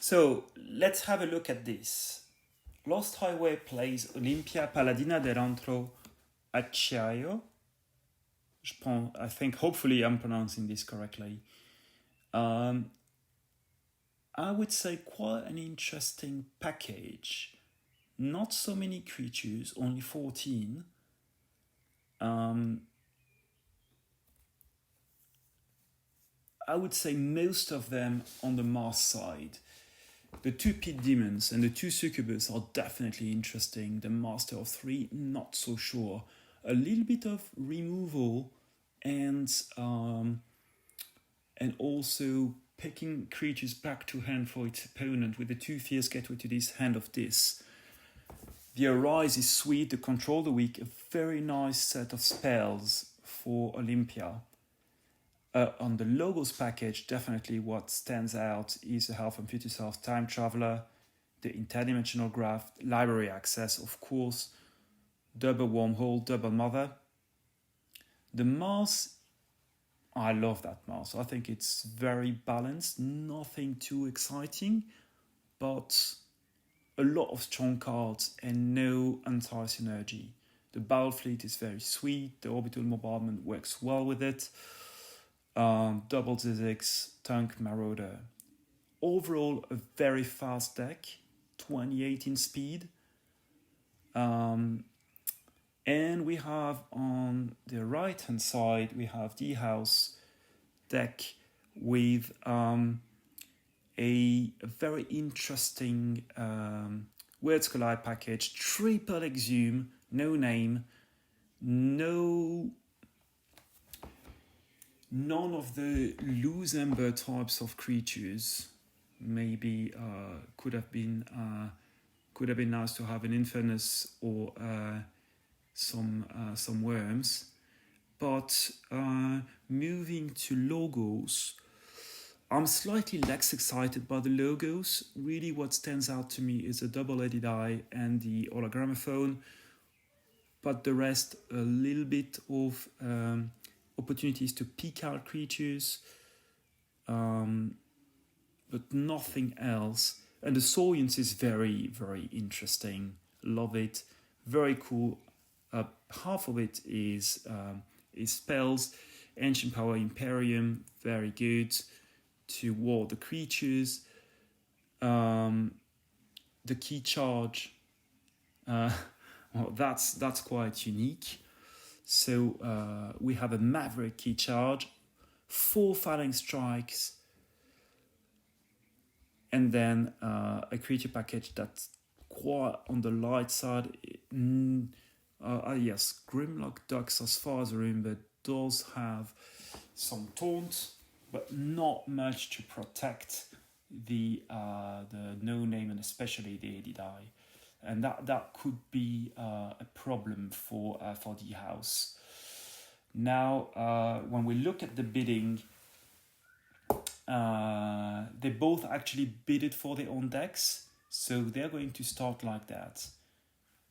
So let's have a look at this. Losthighway plays Olimpia Paladina dell'Antro Acciaio. I think hopefully I'm pronouncing this correctly. I would say quite an interesting package. Not so many creatures, only 14. I would say most of them on the Mars side. The two pit demons and the two succubus are definitely interesting. The master of three, not so sure. A little bit of removal and also picking creatures back to hand for its opponent with the two fierce gateway to this hand of this. The Arise is sweet, the Control the Weak, a very nice set of spells for Olympia. On the Logos package, definitely what stands out is the Half and Future Self Time Traveler, the Interdimensional Graph, Library Access, of course, Double Wormhole, Double Mother. The Mars, I love that Mars. I think it's very balanced, nothing too exciting, but a lot of strong cards and no anti-synergy. The Battle Fleet is very sweet, the Orbital Bombardment works well with it. Double Zizix, Tank Marauder. Overall, a very fast deck, 28 in speed. And we have on the right hand side, we have DHaus deck with a very interesting Worlds Collide package, triple Exhume, no name, none of the loose ember types of creatures. Maybe could have been nice to have an Infernus or some worms. But moving to logos, I'm slightly less excited by the logos. Really what stands out to me is the double-headed eye and the hologramophone. But the rest, a little bit of opportunities to peek out creatures, but nothing else. And the Saurians is very, very interesting. Love it. Very cool. Half of it is spells. Ancient Power Imperium, very good to ward the creatures. The key charge, well, that's quite unique. So we have a Maverick key charge, 4 Phalanx strikes, and then a creature package that's quite on the light side. Yes, Grimlock Ducks, as far as I remember, does have some taunt, but not much to protect the no name and especially the headed eye, and that could be a problem for DHaus. Now, when we look at the bidding, they both actually bidded for their own decks, so they're going to start like that.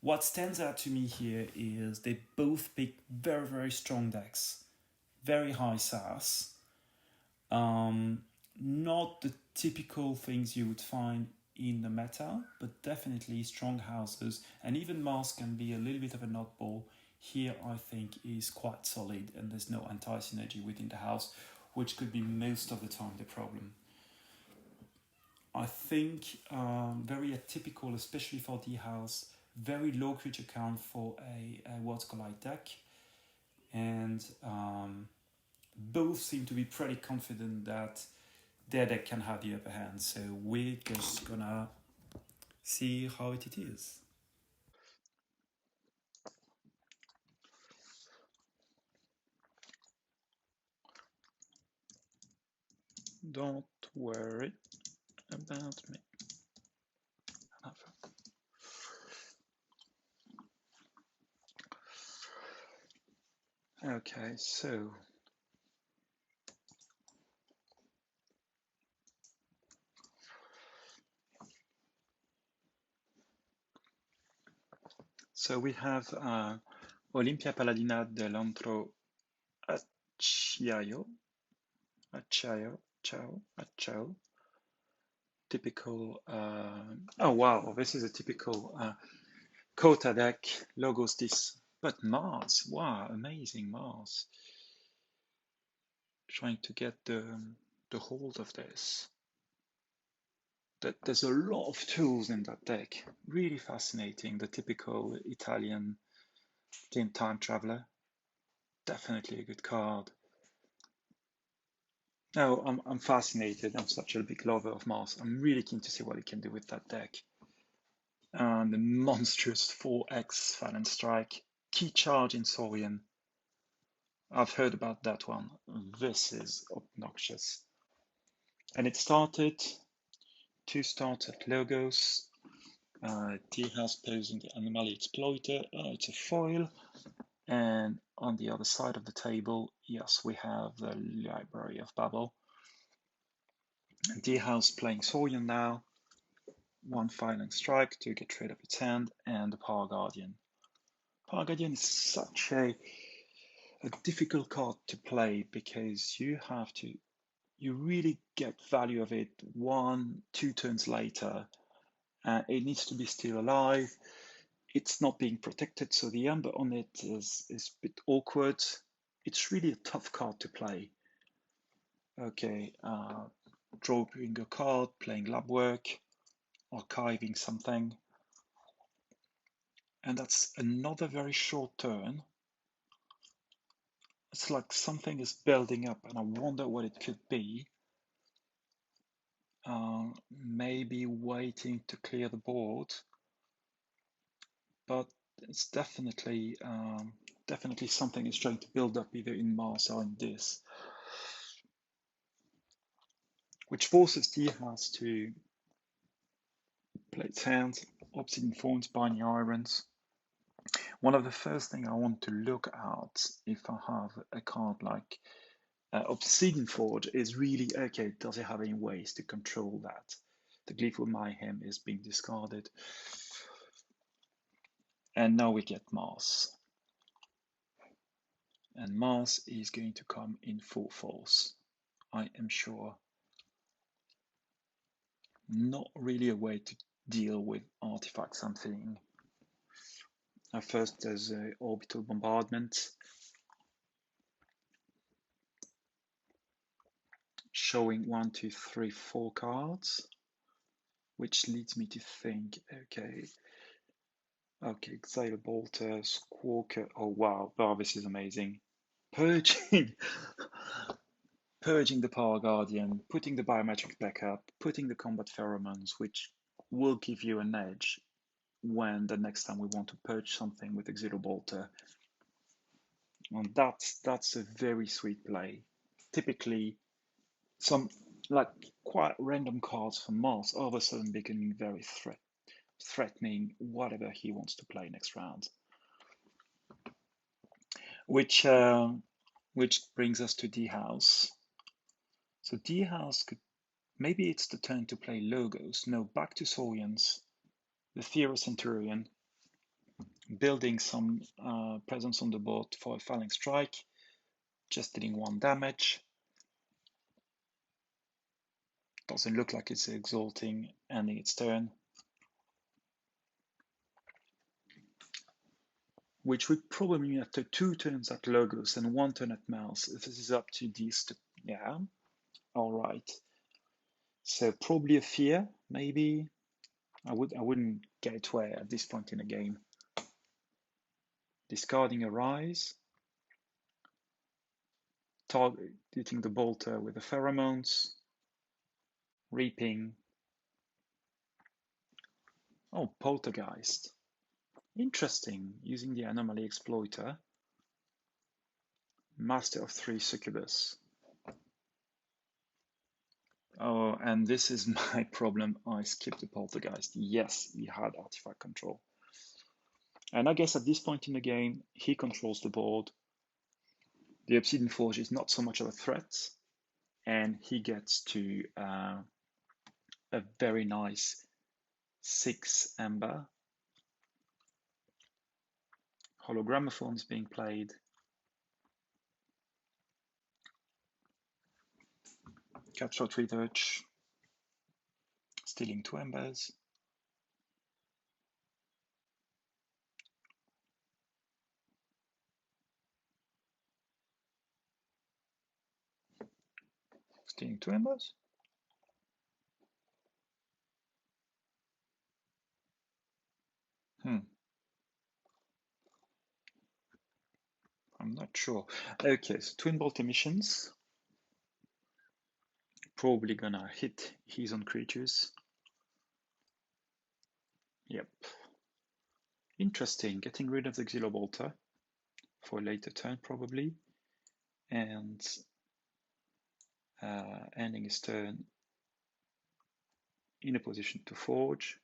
What stands out to me here is they both pick very, very strong decks, very high SAS. Not the typical things you would find in the meta, but definitely strong houses, and even Mars can be a little bit of an oddball. Here I think is quite solid, and there's no anti-synergy within the house, which could be most of the time the problem. I think very atypical, especially for DHaus, very low creature count for a Worlds Collide deck, and both seem to be pretty confident that their deck can have the upper hand. So we're just gonna see how it is. Don't worry about me. Okay, so we have Olimpia Paladina dell'Antro Acciaio, typical, oh wow, this is a typical Kota deck, logos this, but Mars, wow, amazing Mars. Trying to get the hold of this. There's a lot of tools in that deck, really fascinating. The typical Italian game time traveler, definitely a good card. No, I'm fascinated. I'm such a big lover of Mars. I'm really keen to see what he can do with that deck. And the monstrous 4x Phalanx Strike, key charge in Saurian. I've heard about that one. This is obnoxious. And it started 2 starts at Logos. DHaus posing the Anomaly Exploiter. It's a foil. And on the other side of the table, yes, we have the Library of Babel. DHaus playing Saurian now. 1 Phalanx Strike to get rid of its hand, and the Power Guardian. Power Guardian is such a difficult card to play because you really get value of it 1-2 turns later. It needs to be still alive. It's not being protected, so the amber on it is a bit awkward. It's really a tough card to play. Okay, drawing a card, playing lab work, archiving something. And that's another very short turn. It's like something is building up, and I wonder what it could be. Maybe waiting to clear the board, but it's definitely something is trying to build up either in Mars or in this, which forces DHaus to play its hands, Obsidian Thorns, Binding Irons. One of the first things I want to look at if I have a card like Obsidian Forge is really, okay, does it have any ways to control that? The Gleeful Mayhem is being discarded. And now we get Mars. And Mars is going to come in full force, I am sure. Not really a way to deal with artifacts I'm seeing. First there's Orbital Bombardment. Showing 1, 2, 3, 4 cards. Which leads me to think, okay, Exile Bolter, Squawker, oh wow, this is amazing. Purging the Power Guardian, putting the Biometric back up, putting the Combat Pheromones, which will give you an edge when the next time we want to purge something with Exile Bolter. And that's a very sweet play. Typically, some like quite random cards from Mars all of a sudden becoming very threatening whatever he wants to play next round. Which brings us to DHaus. So DHaus could, maybe it's the turn to play Logos. No, back to Saurians, the Theros Centurion, building some presence on the board for a Phalanx Strike, just dealing 1 damage. Doesn't look like it's exalting, ending its turn. Which would probably mean after 2 turns at Logos and 1 turn at Mouse. If this is up to these two, yeah, all right. So probably a fear, maybe. I wouldn't get where at this point in the game. Discarding a Rise. Targeting the Bolter with the Pheromones. Reaping. Oh, Poltergeist. Interesting, using the Anomaly Exploiter. Master of 3 Succubus. Oh, and this is my problem. I skipped the Poltergeist. Yes, he had artifact control. And I guess at this point in the game, he controls the board. The Obsidian Forge is not so much of a threat, and he gets to a very nice 6 amber. Hologrammophone is being played. Cutthroat Research. stealing 2 embers. Stealing 2 embers. I'm not sure. Okay, so twin bolt emissions. Probably gonna hit his own creatures. Yep. Interesting, getting rid of the Xylobolter for a later turn probably. And ending his turn in a position to forge.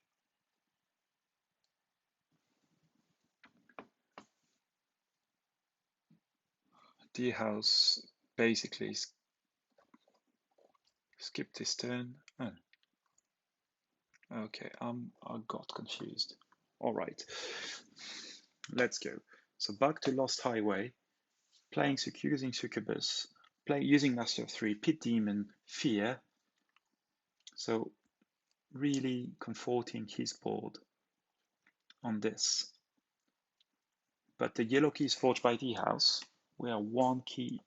DHaus basically skipped his turn. Oh. Okay, I got confused. All right, let's go. So back to Losthighway, playing using Succubus, using Master of 3, Pit Demon, Fear. So really comforting his board on this. But the yellow key is forged by DHaus. We are 1 key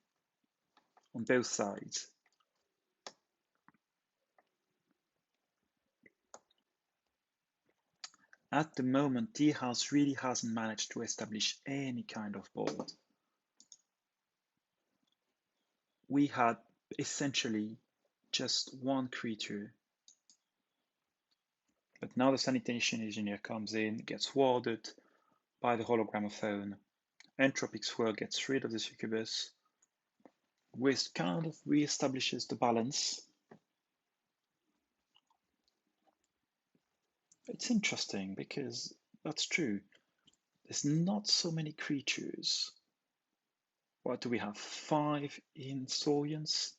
on both sides. At the moment, DHaus really hasn't managed to establish any kind of board. We had essentially just 1 creature. But now the Sanitation Engineer comes in, gets warded by the Hologramophone. Entropic Swirl gets rid of the Succubus, which kind of re-establishes the balance. It's interesting because that's true. There's not so many creatures. What do we have? 5 in Saurians.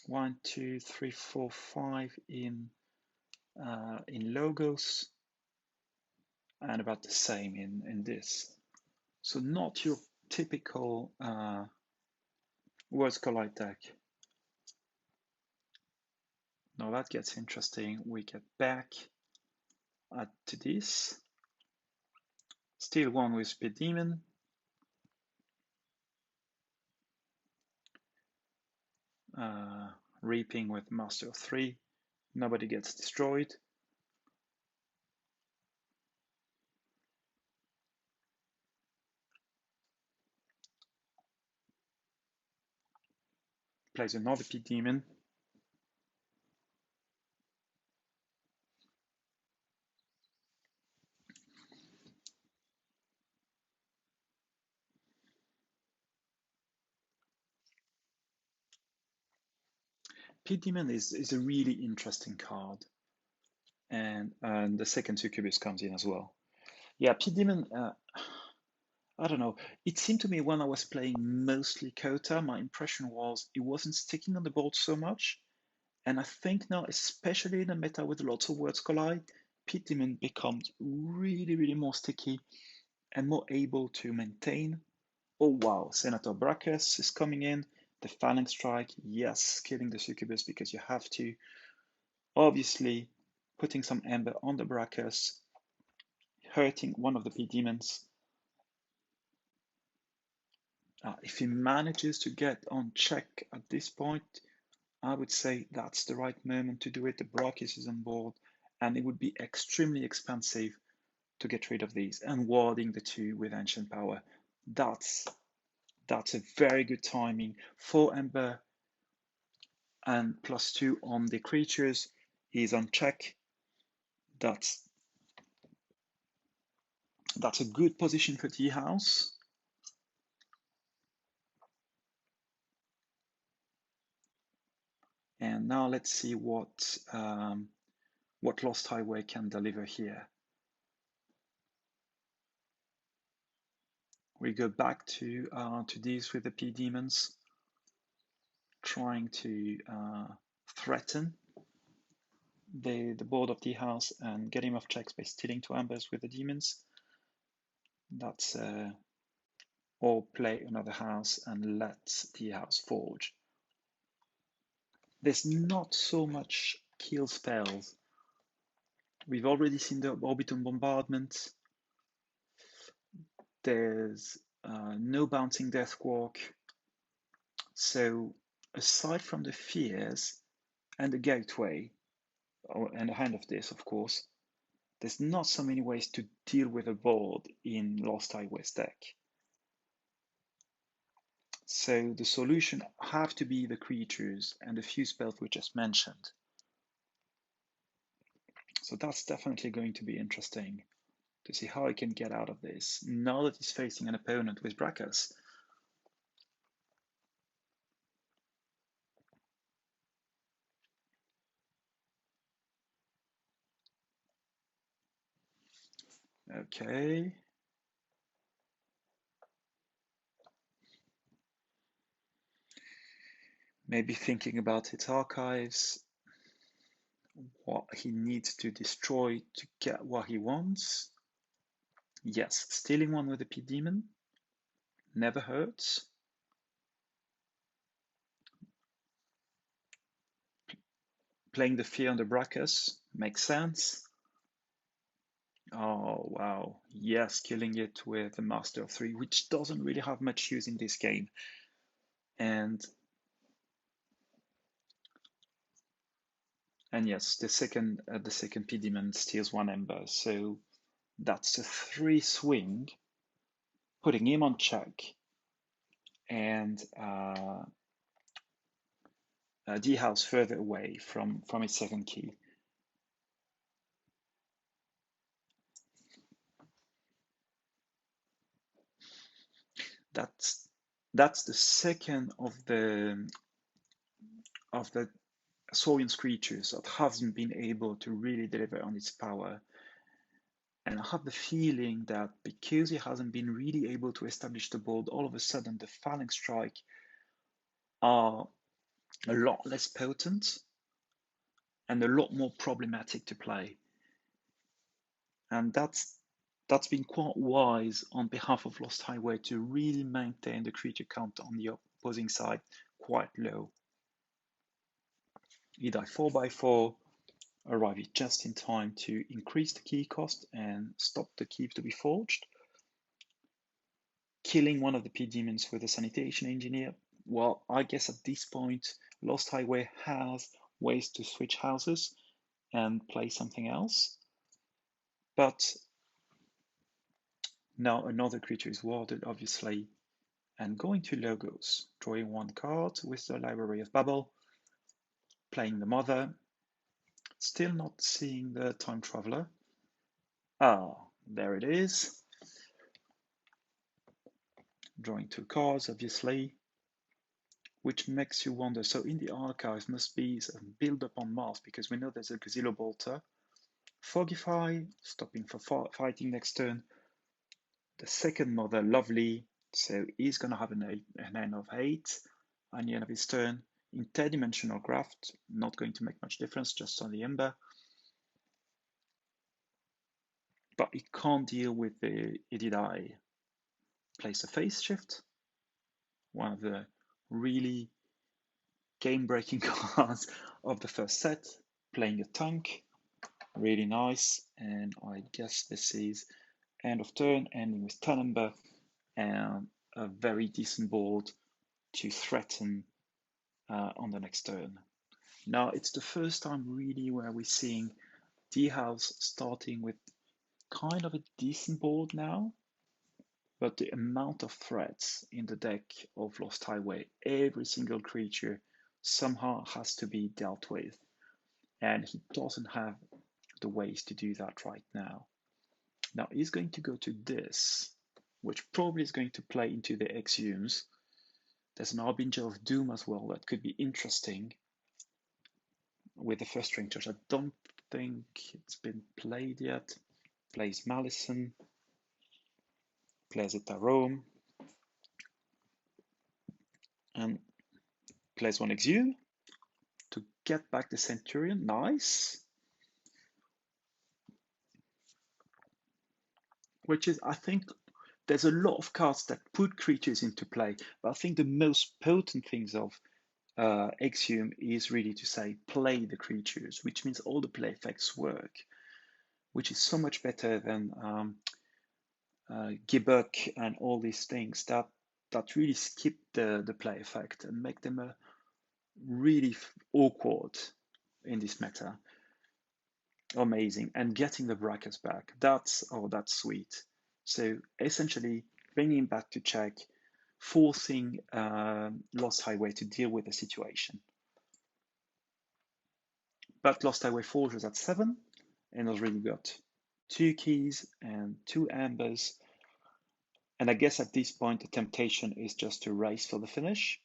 1, 2, 3, 4, 5 in Logos, and about the same in this. So not your typical Worlds Collide deck. Now that gets interesting. We get back to this. Still 1 with Speed Demon. Reaping with Master of 3. Nobody gets destroyed. Plays another Pit Demon. Pit Demon is a really interesting card. And the second Succubus comes in as well. Yeah, Pit Demon, I don't know. It seemed to me when I was playing mostly Kota, my impression was it wasn't sticking on the board so much. And I think now, especially in a meta with lots of Worlds Collide, Pit Demon becomes really, really more sticky and more able to maintain. Oh wow, Senator Brachus is coming in. The Phalanx Strike, yes, killing the Succubus because you have to. Obviously, putting some Ember on the Brachus, hurting one of the Pit Demons. If he manages to get on check at this point, I would say that's the right moment to do it. The Brachus is on board, and it would be extremely expensive to get rid of these. And warding the 2 with Ancient Power, that's a very good timing. 4 Ember and +2 on the creatures. He's on check. That's a good position for DHaus. And now let's see what Losthighway can deliver here. We go back to these with the P Demons, trying to threaten the board of DHaus and get him off checks by stealing 2 Embers with the Demons. That's or play another house and let DHaus forge. There's not so much kill spells. We've already seen the orbital bombardment. There's no bouncing death walk. So aside from the fears and the gateway, and the hand of this, of course, there's not so many ways to deal with a board in Losthighway's deck. So the solution have to be the creatures and the few spells we just mentioned. So that's definitely going to be interesting to see how he can get out of this now that he's facing an opponent with DHaus. Okay. Maybe thinking about its archives, what he needs to destroy to get what he wants. Yes, stealing one with a P demon never hurts. Playing the fear on the DHaus makes sense. Oh, wow. Yes, killing it with the Master of Three, which doesn't really have much use in this game. And yes, the second P demon steals one ember, so that's a 3 swing, putting him on check, and DHaus further away from its second key. That's the second of the Saurian's creatures that hasn't been able to really deliver on its power. And I have the feeling that because he hasn't been really able to establish the board, all of a sudden the Phalanx Strike are a lot less potent and a lot more problematic to play. And that's been quite wise on behalf of Losthighway to really maintain the creature count on the opposing side quite low. He died 4/4, arriving just in time to increase the key cost and stop the keep to be forged. Killing one of the P demons with a sanitation engineer. Well, I guess at this point, Losthighway has ways to switch houses and play something else. But now another creature is warded, obviously, and going to logos, drawing one card with the Library of Babel, playing the Mother, still not seeing the Time Traveler. Ah, there it is. Drawing 2 cards, obviously, which makes you wonder. So in the archive must be some build up on Mars, because we know there's a Gazillo Bolter. Fogify, stopping for fighting next turn. The second Mother, lovely. So he's going to have an end of 8 on the end of his turn. Interdimensional Graft, not going to make much difference, just on the Ember. But it can't deal with the Ididai. Plays a Phase Shift, one of the really game-breaking cards of the first set. Playing a tank, really nice. And I guess this is end of turn, ending with 10 Ember and a very decent board to threaten on the next turn. Now, it's the first time really where we're seeing DHaus starting with kind of a decent board now, but the amount of threats in the deck of Losthighway, every single creature somehow has to be dealt with, and he doesn't have the ways to do that right now. Now, he's going to go to this, which probably is going to play into the Exhumes. There's an Harbinger of Doom as well that could be interesting with the first string charge. I don't think it's been played yet. Plays Malison, plays a Tarot, and plays one Exhume to get back the Centurion. Nice. Which is, I think, there's a lot of cards that put creatures into play, but I think the most potent things of Axiom is really to say play the creatures, which means all the play effects work, which is so much better than Gibbuk and all these things that really skip the play effect and make them really awkward in this meta. Amazing. And getting the brackets back, that's sweet. So essentially bringing back to check, forcing Losthighway to deal with the situation. But Losthighway forges at 7 and has really got 2 keys and 2 ambers. And I guess at this point the temptation is just to race for the finish.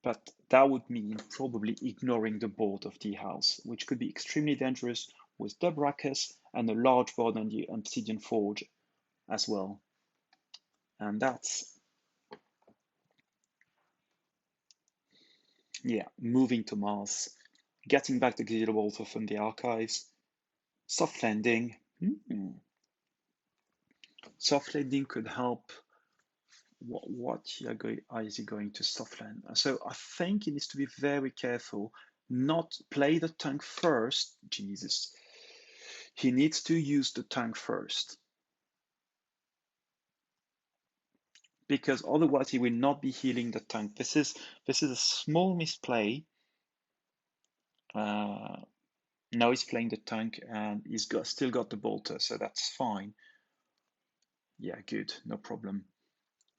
But that would mean probably ignoring the board of DHaus, which could be extremely dangerous with the brackets and a large board on the Obsidian Forge as well. And that's, yeah, moving to Mars, getting back the Glider Bolter from the archives, soft landing. Soft landing could help. What is he going to soft land? So I think he needs to be very careful, not play the tank first. Jesus. He needs to use the tank first, because otherwise he will not be healing the tank. This is a small misplay. Now he's playing the tank and he's still got the bolter, so that's fine. Yeah, good, no problem.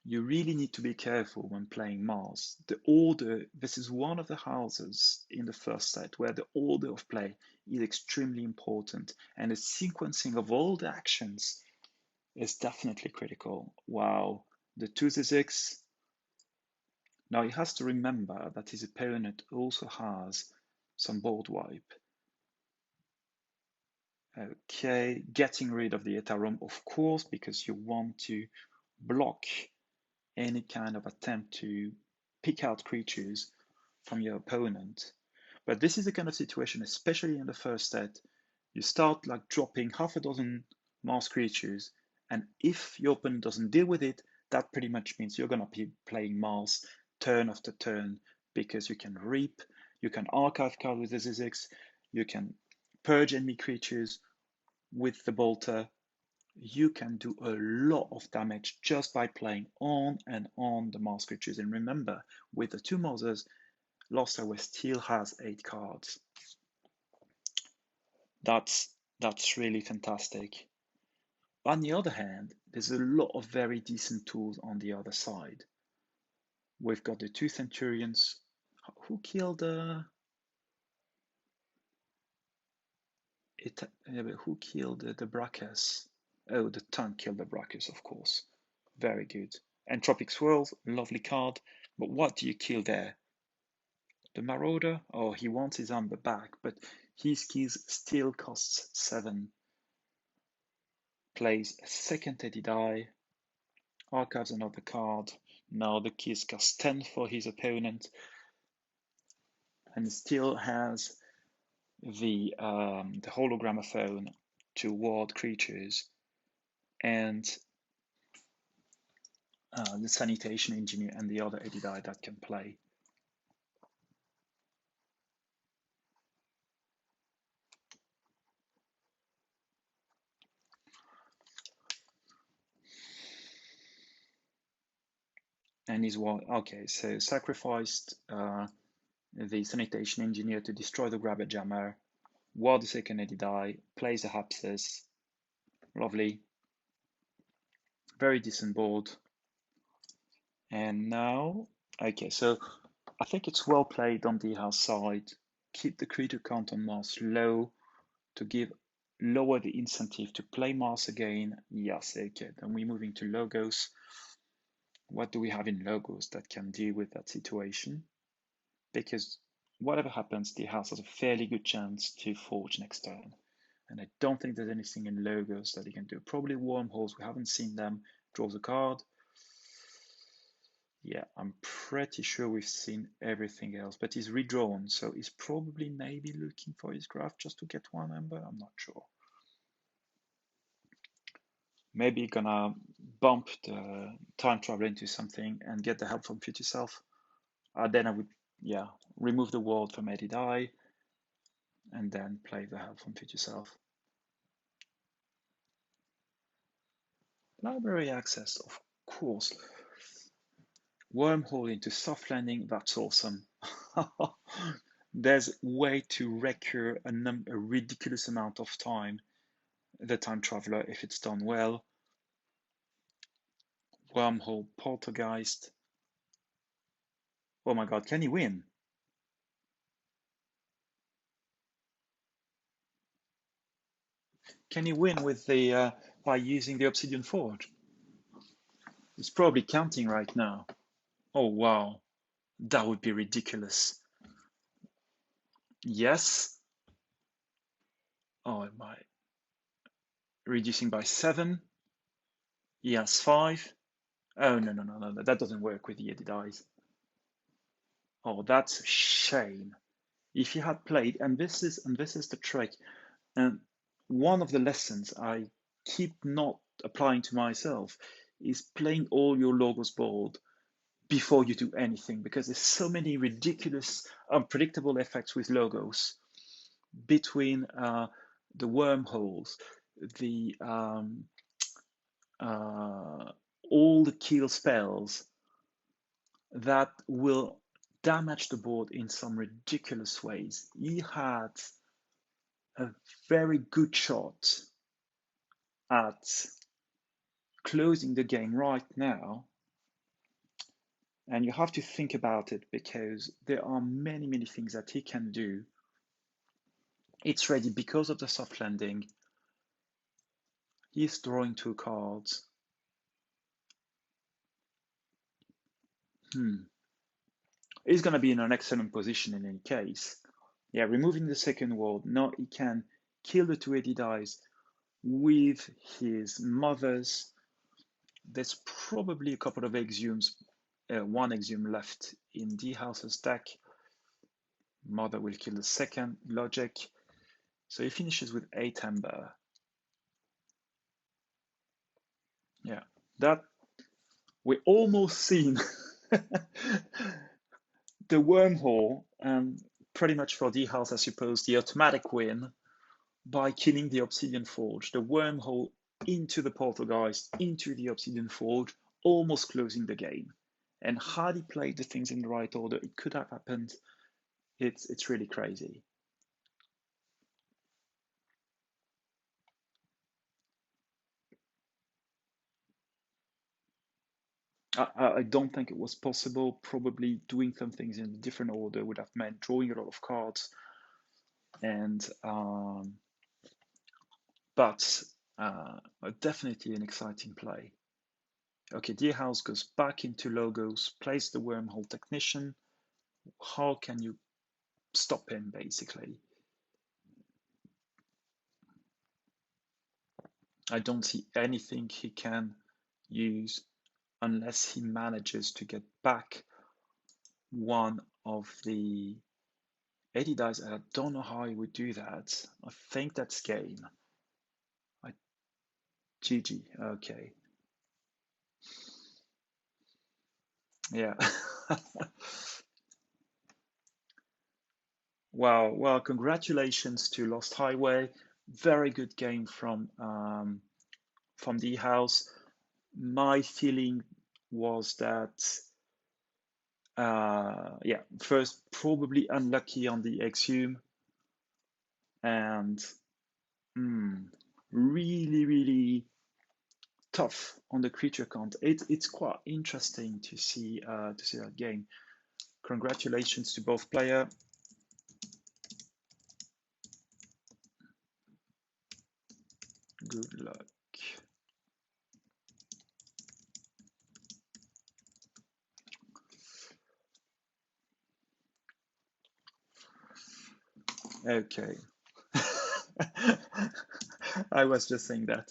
You really need to be careful when playing Mars. The order, this is one of the houses in the first set where the order of play is extremely important, and the sequencing of all the actions is definitely critical. Wow, the 2z6. Now he has to remember that his opponent also has some board wipe. Okay, getting rid of the Etarum, of course, because you want to block any kind of attempt to pick out creatures from your opponent. But this is the kind of situation, especially in the first set, you start like dropping half a dozen Mars creatures, and if your opponent doesn't deal with it, that pretty much means you're going to be playing Mars turn after turn, because you can reap, you can archive card with the Z6, you can purge enemy creatures with the bolter. You can do a lot of damage just by playing on and on the Mars creatures. And remember, with the 2 Marsers, Losthighway still has 8 cards. That's really fantastic. On the other hand, there's a lot of very decent tools on the other side. We've got the 2 Centurions. Who killed the Brachus? Oh, the tank killed the Brachus, of course. Very good. Entropic Swirls, lovely card. But what do you kill there? The Marauder? Oh, he wants his amber back, but his keys still costs 7. Plays a second Teddy die. Archives another card. Now the keys cost 10 for his opponent. And still has the Hologramophone to ward creatures, and the Sanitation Engineer and the other Eddie die that can play. And he's okay, so sacrificed the Sanitation Engineer to destroy the Grabber Jammer, ward the second Eddie die, plays a Hapsis. Lovely. Very decent board. And now, okay, so I think it's well played on DHaus side. Keep the creature count on Mars low to lower the incentive to play Mars again. Yes, okay, then we're moving to Logos. What do we have in Logos that can deal with that situation? Because whatever happens, DHaus has a fairly good chance to forge next turn. And I don't think there's anything in Logos that he can do. Probably Wormholes, we haven't seen them. Draws a card. Yeah, I'm pretty sure we've seen everything else, but he's redrawn, so he's probably maybe looking for his graph just to get 1 amber. I'm not sure. Maybe gonna bump the time travel into something and get the help from future self. then I would, yeah, remove the ward from any die, and then play the help from Future Self. Library access, of course. Wormhole into soft landing, that's awesome. There's a way to recur a ridiculous amount of time, the time traveler, if it's done well. Wormhole Poltergeist. Oh my god, can he win? Can he win with the by using the Obsidian Forge? It's probably counting right now. Oh wow, that would be ridiculous. Yes. Oh my. Reducing by 7. He has 5. Oh no, that doesn't work with the DHaus. Oh, that's a shame. If he had played, and this is the trick, and one of the lessons I keep not applying to myself is playing all your logos board before you do anything, because there's so many ridiculous, unpredictable effects with logos between the wormholes, the all the kill spells that will damage the board in some ridiculous ways. He had a very good shot at closing the game right now, and you have to think about it because there are many things that he can do. It's ready because of the soft landing. He's drawing 2 cards. He's going to be in an excellent position in any case. Yeah, removing the second ward. Now he can kill the 2 DHaus with his mothers. There's probably a couple of exhumes, 1 exhume left in DHaus's deck. Mother will kill the second, logic. So he finishes with 8 amber. Yeah, that we're almost seen the wormhole, and pretty much for DHaus, I suppose, the automatic win by killing the Obsidian Forge. The wormhole into the Poltergeist, into the Obsidian Forge, almost closing the game. And had he played the things in the right order, it could have happened. It's really crazy. I don't think it was possible. Probably doing some things in a different order would have meant drawing a lot of cards. And but definitely an exciting play. Okay, DHaus goes back into logos, plays the wormhole technician. How can you stop him, basically? I don't see anything he can use unless he manages to get back one of the 80 dice, and I don't know how he would do that. I think that's game. GG, okay. Yeah. Wow, well, congratulations to Losthighway. Very good game from DHaus. My feeling was that yeah, first probably unlucky on the exhume, and really tough on the creature count. It's quite interesting to see that game. Congratulations to both players. Good luck. Okay. I was just saying that.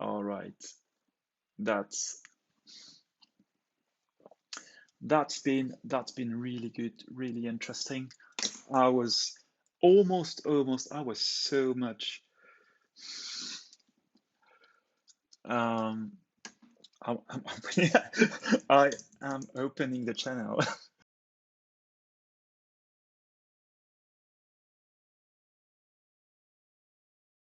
All right. That's been really good, really interesting. I was almost, I was so much. I am opening the channel.